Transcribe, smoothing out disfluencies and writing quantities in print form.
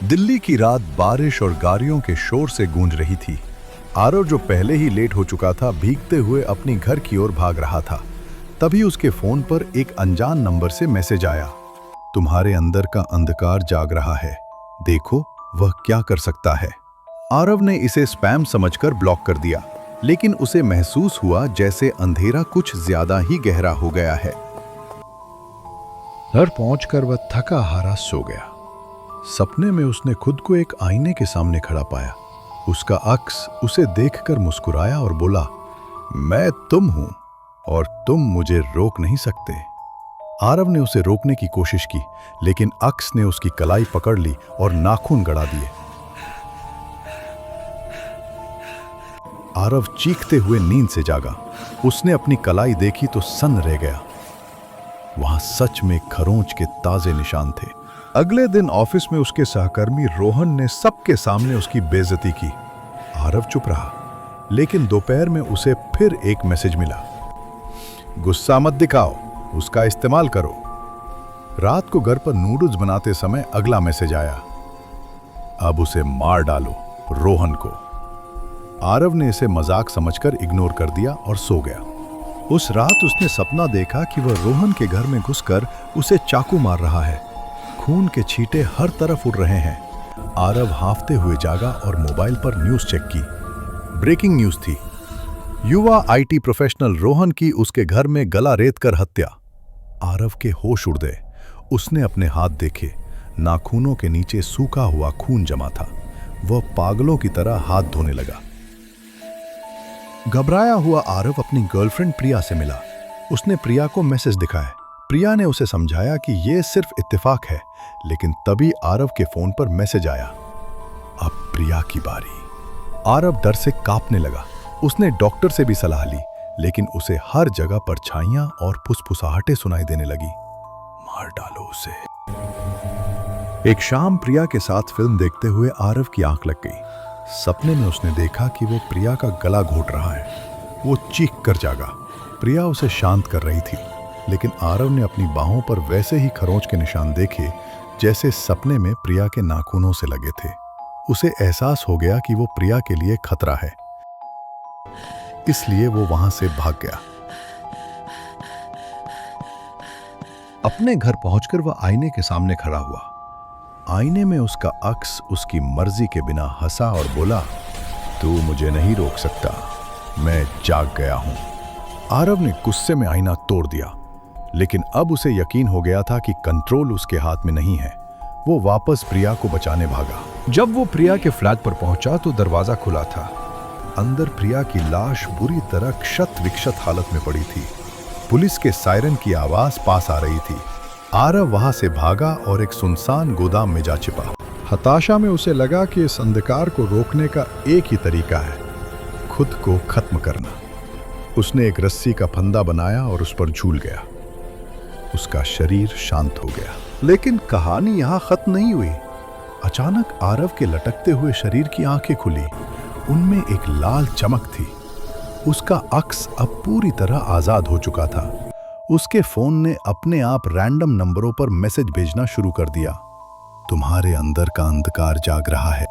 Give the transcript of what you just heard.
दिल्ली की रात बारिश और गाड़ियों के शोर से गूंज रही थी। आरव जो पहले ही लेट हो चुका था, भीगते हुए अपनी घर की ओर भाग रहा था। तभी उसके फोन पर एक अनजान नंबर से मैसेज आया। तुम्हारे अंदर का अंधकार जाग रहा है, देखो वह क्या कर सकता है। आरव ने इसे स्पैम समझकर ब्लॉक कर दिया, लेकिन उसे महसूस हुआ जैसे अंधेरा कुछ ज्यादा ही गहरा हो गया है। घर पहुंचकर वह थका हारा सो गया। सपने में उसने खुद को एक आईने के सामने खड़ा पाया। उसका अक्स उसे देखकर मुस्कुराया और बोला, मैं तुम हूं और तुम मुझे रोक नहीं सकते। आरव ने उसे रोकने की कोशिश की, लेकिन अक्स ने उसकी कलाई पकड़ ली और नाखून गड़ा दिए। आरव चीखते हुए नींद से जागा। उसने अपनी कलाई देखी तो सन्न रह गया। वहां सच में खरोंच के ताजे निशान थे। अगले दिन ऑफिस में उसके सहकर्मी रोहन ने सबके सामने उसकी बेइज्जती की। आरव चुप रहा, लेकिन दोपहर में उसे फिर एक मैसेज मिला, गुस्सा मत दिखाओ, उसका इस्तेमाल करो। रात को घर पर नूडल्स बनाते समय अगला मैसेज आया, अब उसे मार डालो, रोहन को। आरव ने इसे मजाक समझकर इग्नोर कर दिया और सो गया। उस रात उसने सपना देखा कि वह रोहन के घर में घुसकर उसे चाकू मार रहा है। खून के छींटे हर तरफ उड़ रहे हैं। आरव हांफते हुए जागा और मोबाइल पर न्यूज चेक की। ब्रेकिंग न्यूज थी, युवा आईटी प्रोफेशनल रोहन की उसके घर में गला रेतकर हत्या। आरव के होश उड़ गए। उसने अपने हाथ देखे, नाखूनों के नीचे सूखा हुआ खून जमा था। वह पागलों की तरह हाथ धोने लगा। घबराया हुआ आरव अपनी गर्लफ्रेंड प्रिया से मिला। उसने प्रिया को मैसेज दिखाया। प्रिया ने उसे समझाया कि यह सिर्फ इत्तेफाक है, लेकिन तभी आरव के फोन पर मैसेज आया, अब प्रिया की बारी। आरव डर से कांपने लगा। उसने डॉक्टर से भी सलाह ली, लेकिन उसे हर जगह परछाइयां और फुसफुसाहटें सुनाई देने लगी, मार डालो उसे। एक शाम प्रिया के साथ फिल्म देखते हुए आरव की आंख लग गई। सपने में उसने देखा कि वो प्रिया का गला घोट रहा है। वो चीख कर जागा। प्रिया उसे शांत कर रही थी, लेकिन आरव ने अपनी बाहों पर वैसे ही खरोंच के निशान देखे जैसे सपने में प्रिया के नाखूनों से लगे थे। उसे एहसास हो गया कि वो प्रिया के लिए खतरा है, इसलिए वो वहां से भाग गया। अपने घर पहुंचकर वह आईने के सामने खड़ा हुआ। आईने में उसका अक्स उसकी मर्जी के बिना हंसा और बोला, तू मुझे नहीं रोक सकता, मैं जाग गया हूं। आरव ने गुस्से में आईना तोड़ दिया, लेकिन अब उसे यकीन हो गया था कि कंट्रोल उसके हाथ में नहीं है। वो वापस प्रिया को बचाने भागा। जब वो प्रिया के फ्लैट पर पहुंचा तो दरवाजा खुला था। अंदर प्रिया की लाश बुरी तरह क्षत विक्षत हालत में पड़ी थी। पुलिस के सायरन की आवाज पास आ रही थी। आरव वहां से भागा और एक सुनसान गोदाम में जा छिपा। हताशा में उसे लगा कि इस अंधकार को रोकने का एक ही तरीका है, खुद को खत्म करना। उसने एक रस्सी का फंदा बनाया और उस पर झूल गया। उसका शरीर शांत हो गया। लेकिन कहानी यहां खत्म नहीं हुई। अचानक आरव के लटकते हुए शरीर की आंखें खुली। उनमें एक लाल चमक थी। उसका अक्स अब पूरी तरह आजाद हो चुका था। उसके फोन ने अपने आप रैंडम नंबरों पर मैसेज भेजना शुरू कर दिया, तुम्हारे अंदर का अंधकार जाग रहा है,